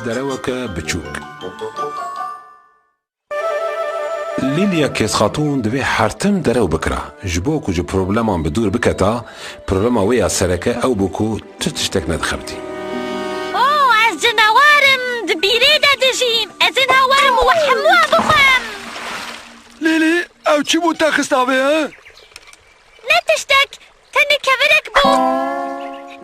دروك بچوك ليليا كيس خاتون دوي حرتم درو بكرا جبوك وجو بروبلمان بدور بكتا بروبلما ويا سركة او بوكو تتشتك ندخبتي از جنوارم دبيري دا دجيم از جنوارم وحموا بخم ليلي او چي بو تاخستاوي ها لا تشتك تني كبرك بو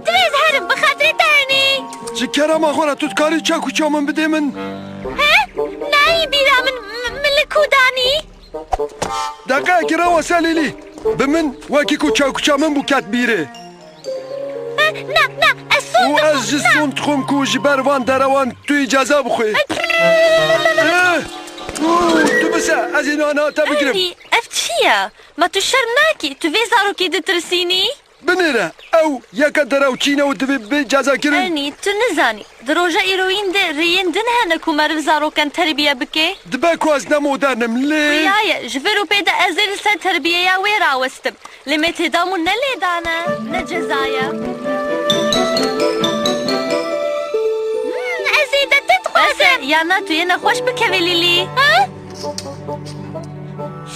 دويز هرم بخاطري تاني چي كرما خورا تتكاري چاكو چامن بده من ها ناي بيرا من ملكوداني دقا كرا وسا ليلي بمن واكيكو چاكو چامن بو كات بيري نا الصوت واز جسون تخوم كو جبروان دروان تو اجازة بخوي تو بسا ازينو انا تبقرب هندي افتشيا ما تشرناكي تفيزارو كي دترسيني بنيرا او ياكا دراو چينا و دبي بجازة كرن اني تنزاني دروجا ايروين دي ريين دنها نكو مرفزارو كان تربية بكي دبا كوازنا مودرنم ليه يايا جفرو بيدا ازيل سا تربية يا ويرا وستم لما تدامو نلي دانا نجزايا ازيدا تتخوزم يا ناتو ينا خوش بكوي ليلي ها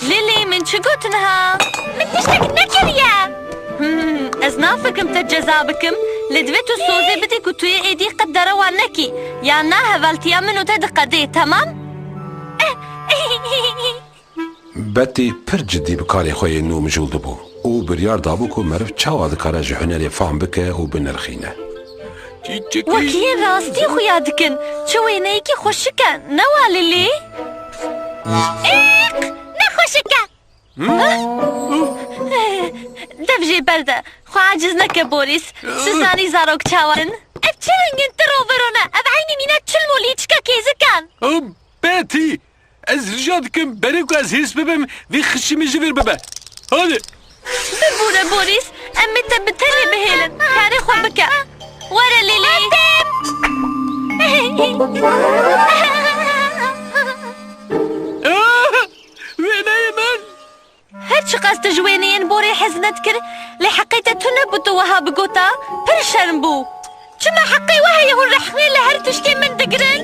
ليلي من شو قوتنها من تشتك نكريا از نافكم تجزا بكم لدويتو سوزي بدي كتوية ايدي قدروا عنكي يعني هفالتيا منو تدقدي تمام؟ بتي پر جدي بكاري خوي نو مجول دبو و بريار دابوكو مرف چاوا دكارا جهنالي فهم بكه و بنرخينه وكين راستي خويا دكن شوينيكي خوشكا نوا للي ايق نخوشكا دفجي بردة خو عاجزنا كبوريس سزاني زاروك چاوان اف چرنگن تروبرونا اف عيني مينا چلمو ليچكا كيزكان بيتي از رجادكم بريكو از هيس ببم في خشمي جفر ببا هادي ببورا بوريس امي تبتلي بهيلن كاري خو بكا ورا ليلي وينا يمن هرچ قصد جوينين بوري حزنت كر لحقيته تنبتو وها بقوتا برشرم بو چما حقي وهي هون رحمي لهر تشتي من دقرن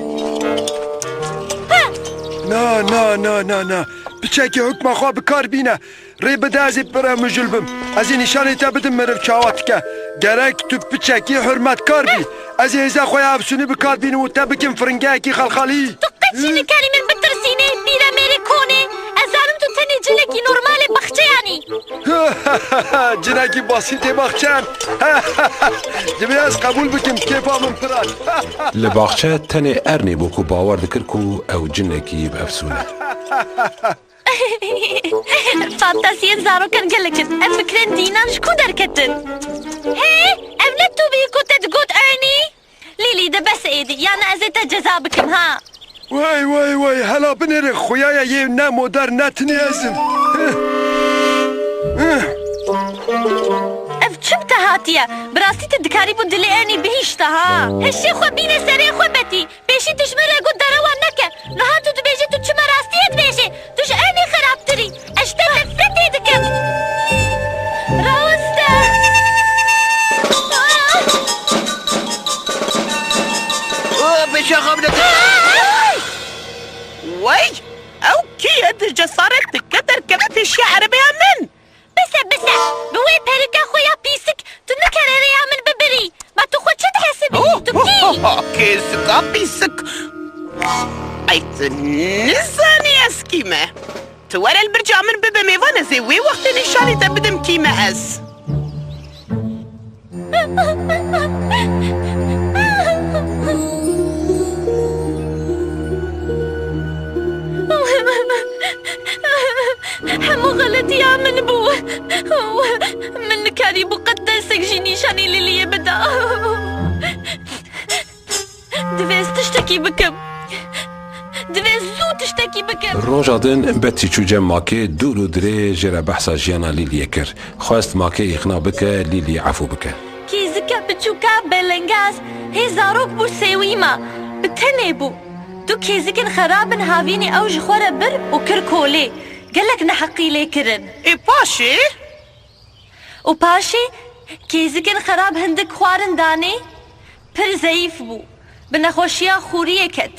نا نا نا نا نا بچاكي حكم خوا بكار بينا ري بدازي برا مجلبم ازي نشاني تبدم مرف چاواتك گرك تو بچاكي حرمت كار بي ازي هزا خويا افسوني بكار بين و تبكم فرنگاكي خلخالي تقتشيني كاري من بترسيني بيرا ميري كوني ازارم تو تني جلكي نورمالي بخشي يعني جناكي بسيطة بخشان جبياز قبول بكم كيفا من فرات لباخشة تاني ارني بوكو باور دكركو او جنكي بافسونه فانتاسيين زارو كان قلكن ام بكرين دينا شكو دركتن هي املتو بيكو تدقوت ارني ليلي ده بس ايدي يعني ازيت الجزا بكم ها واي واي واي هلا بنرخ خويايا ينا مودر ناتني ازم اف شبت هاتيا براسي تدكاري بندلي ارني بهيشتا ها هالشي خو بينا سري خو بتي بيشي تشمر اقود دروا نكا نهاتو تبيجي تشمر راستي تبيجي تش ارني خرابتري اشتغل فتي دكم روستا بشغب وي او كي هاد الجسارة تقدر كبت الشعر بها من بس بوي باركا خويا بيسك تنكرر يا من ببري ما تخوت تحسبي تبكي كيسك بيسك ايت نزاني اسكيمة توالى البرجع من ببا ميوانا زي وقت نشاني تبدم كيما اس حمو غلط يا من بو من كاري بقدسك جيني شاني للي بدا دفيز تشتكي بكم دفيز زو تشتكي بكم روجادن بتي چو جم ماكي دولو دري جرى بحثا جيانا ليلي كر خواست ماكي اخنا بك ليلي عفو بك كي زكا بتشوكا بلنغاز هي زاروك بو سيويما بتني بو دو كي زكن خرابن هافيني اوج خورا بر وكركولي قالك نحقي لي كرن اي باشي وباشي كي زكن خراب هندك خوارن داني پر ضعيف بو بنەخۆشیە خوریەکەت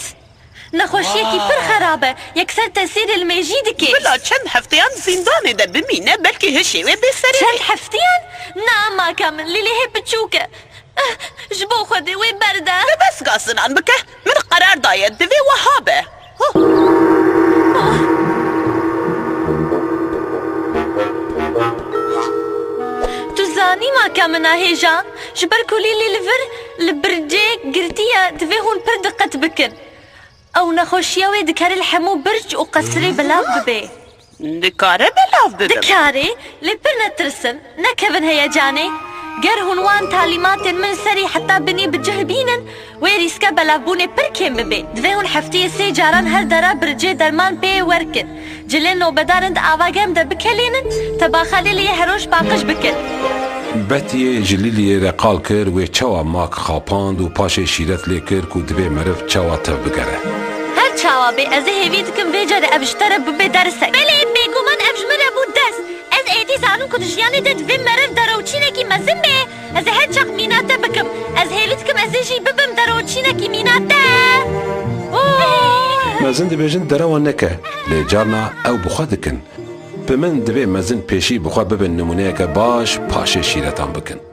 نەخۆشیەکی پر خراپە یەکسەر تەسیر المێژی دکێت بلا چەند هەفتەیان زیندانێدا بمینە بەلکی هەشێوێ بێسەرێ چەند هەفتیان ناماکە من لیلی هێ بچووکە ji bo xwedê wê berda بەس گاسنان بکە من قەرار دایە divê wiha be Tu zanî maka min a hêjan ji ber ku lîlê li vir li bircê girtiye divê hûn pir diqet bikin ew nexweşiya wê dikare li hemû birc û qesirê belav bibe dikare belav bibim dikare lê pir netirsin nekevin heyecanê ger hûn wan talîmatên min serî heta binî bi cih bînin wê rîska belavbûnê pir kêm bibe divê hûn hefteyê sê caran her dera bircê derman pê werkin cilên nobedarin di avagem de bikelênin tebaxalê lê her roj paqij bikin Betiyê ji Lîliyê re qal kir wê çawa mak xapand û paşê şîret lê kir ku divê meriv çawa tev bigere. her çawa bê ez ê hêvî dikim vê care ev ji te re bibe dersek belê bêguman ev ji min re bû dest ez êdî zanim ku di jiyanê de divê meriv deroçînekî mezin bê ez ê her çaq mînate bikim ez hêlî dikim ez ê jî bibim deroçînekî mînate Mezin dibêjin derewa neke lê carna ew bi xwe dikin. Bi min divê mezin pêşî bi xwe bibin numûneyeke baş paşê şîretan bikin.